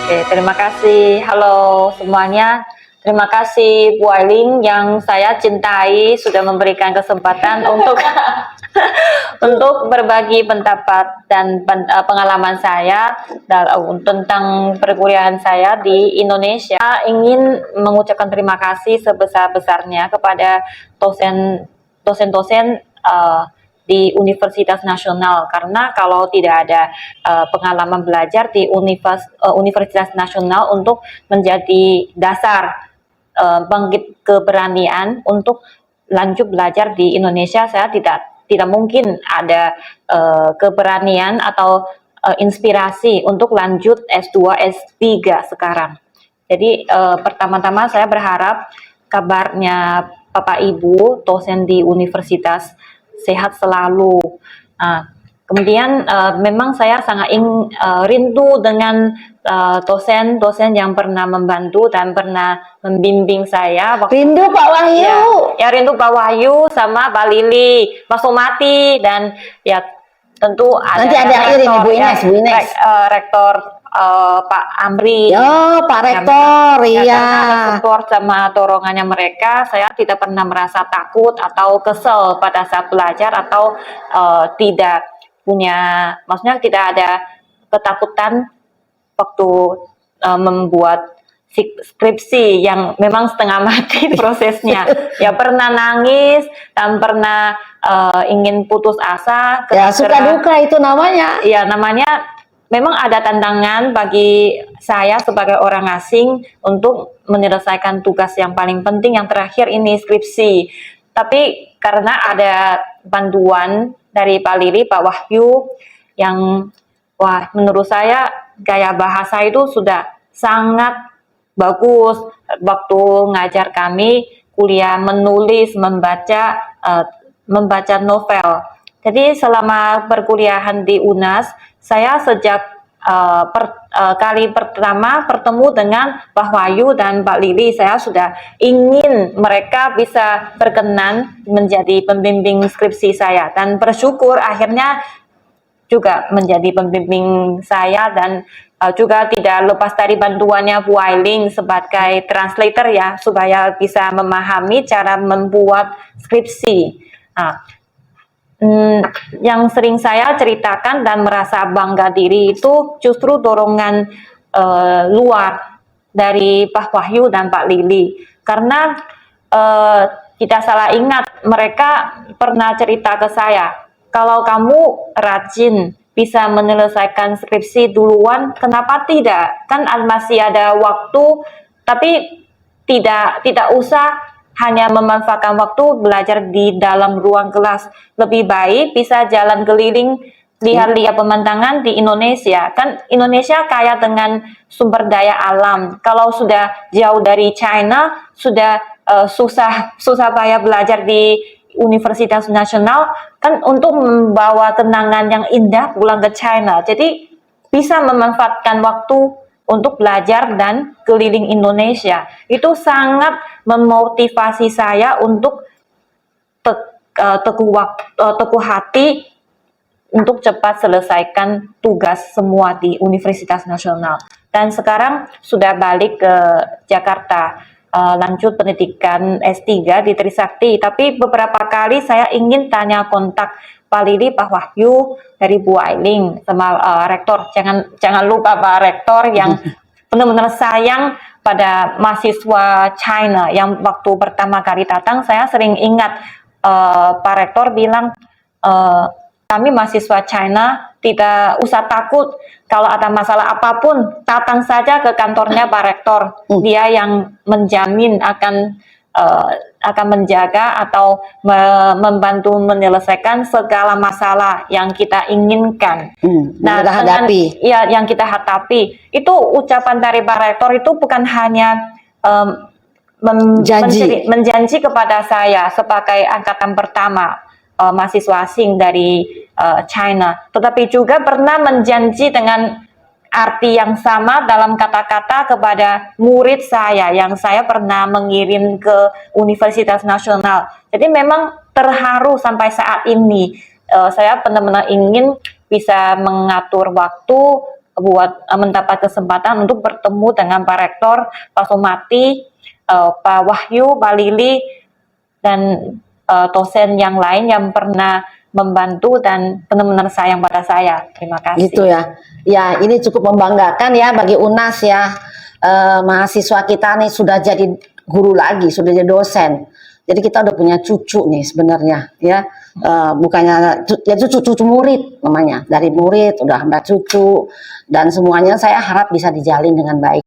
Oke, terima kasih. Halo semuanya. Terima kasih Bu Ailing yang saya cintai sudah memberikan kesempatan untuk untuk berbagi pendapat dan pengalaman saya tentang perkuliahan saya di Indonesia. Saya ingin mengucapkan terima kasih sebesar-besarnya kepada dosen-dosen di Universitas Nasional, karena kalau tidak ada pengalaman belajar di Universitas Nasional untuk menjadi dasar bangkit keberanian untuk lanjut belajar di Indonesia, saya tidak mungkin ada keberanian atau inspirasi untuk lanjut S2, S3 sekarang. Jadi pertama-tama saya berharap kabarnya Bapak Ibu dosen di universitas sehat selalu. Kemudian memang saya sangat rindu dengan dosen-dosen yang pernah membantu dan pernah membimbing saya. Rindu Pak Wahyu. Ya rindu Pak Wahyu sama Mbak Lili, Mas Somati, dan ya tentu Nanti ada yang iring Bu Ines, Bu Ines. Rektor Pak Amri. Oh, Pak Rektor, iya. Karena support sama dorongannya mereka, saya tidak pernah merasa takut atau kesel pada saat belajar, atau tidak punya, maksudnya tidak ada ketakutan waktu membuat skripsi yang memang setengah mati prosesnya. Ya pernah nangis dan pernah ingin putus asa. Ya suka duka itu namanya. Ya namanya. Memang ada tantangan bagi saya sebagai orang asing untuk menyelesaikan tugas yang paling penting, yang terakhir ini skripsi. Tapi karena ada bantuan dari Pak Lili, Pak Wahyu, yang menurut saya gaya bahasa itu sudah sangat bagus waktu ngajar kami kuliah menulis, membaca novel. Jadi selama perkuliahan di UNAS, saya sejak kali pertama bertemu dengan Pak Wahyu dan Pak Lili, saya sudah ingin mereka bisa berkenan menjadi pembimbing skripsi saya, dan bersyukur akhirnya juga menjadi pembimbing saya, dan juga tidak lepas dari bantuannya Bu Ailing sebagai translator ya, supaya bisa memahami cara membuat skripsi. Yang sering saya ceritakan dan merasa bangga diri itu justru dorongan luar dari Pak Wahyu dan Pak Lili, karena tidak salah ingat mereka pernah cerita ke saya, kalau kamu rajin bisa menyelesaikan skripsi duluan, kenapa tidak? Kan masih ada waktu, tapi tidak usah hanya memanfaatkan waktu belajar di dalam ruang kelas. Lebih baik bisa jalan keliling, lihat-lihat pemandangan di Indonesia. Kan Indonesia kaya dengan sumber daya alam. Kalau sudah jauh dari China, sudah susah payah belajar di Universitas Nasional, kan untuk membawa kenangan yang indah pulang ke China. Jadi bisa memanfaatkan waktu untuk belajar dan keliling Indonesia. Itu sangat memotivasi saya untuk teguh hati untuk cepat selesaikan tugas semua di Universitas Nasional. Dan sekarang sudah balik ke Jakarta, lanjut pendidikan S3 di Trisakti. Tapi beberapa kali saya ingin tanya kontak Pak Lili, Pak Wahyu dari Bu Ailing sama Rektor. Jangan lupa Pak Rektor yang benar-benar sayang pada mahasiswa China. Yang waktu pertama kali datang, saya sering ingat Pak Rektor bilang, kami mahasiswa China tidak usah takut, kalau ada masalah apapun datang saja ke kantornya Pak Rektor. Dia yang menjamin akan menjaga atau membantu menyelesaikan segala masalah yang kita inginkan. Nah, yang kita hadapi itu ucapan dari Pak Rektor itu bukan hanya menjanji kepada saya sebagai angkatan pertama mahasiswa asing dari China, tetapi juga pernah menjanji dengan arti yang sama dalam kata-kata kepada murid saya yang saya pernah mengirim ke Universitas Nasional. Jadi memang terharu sampai saat ini. Saya benar-benar ingin bisa mengatur waktu mendapat kesempatan untuk bertemu dengan Pak Rektor, Pak Somati, Pak Wahyu, Pak Lili, dan dosen yang lain yang pernah membantu dan benar-benar sayang pada saya. Terima kasih. Gitu ya. Ya, ini cukup membanggakan ya bagi UNAS ya. Mahasiswa kita nih sudah jadi guru lagi, sudah jadi dosen. Jadi kita udah punya cucu nih sebenarnya ya. Bukannya ya cucu murid namanya. Dari murid udah sampai cucu, dan semuanya saya harap bisa dijalin dengan baik.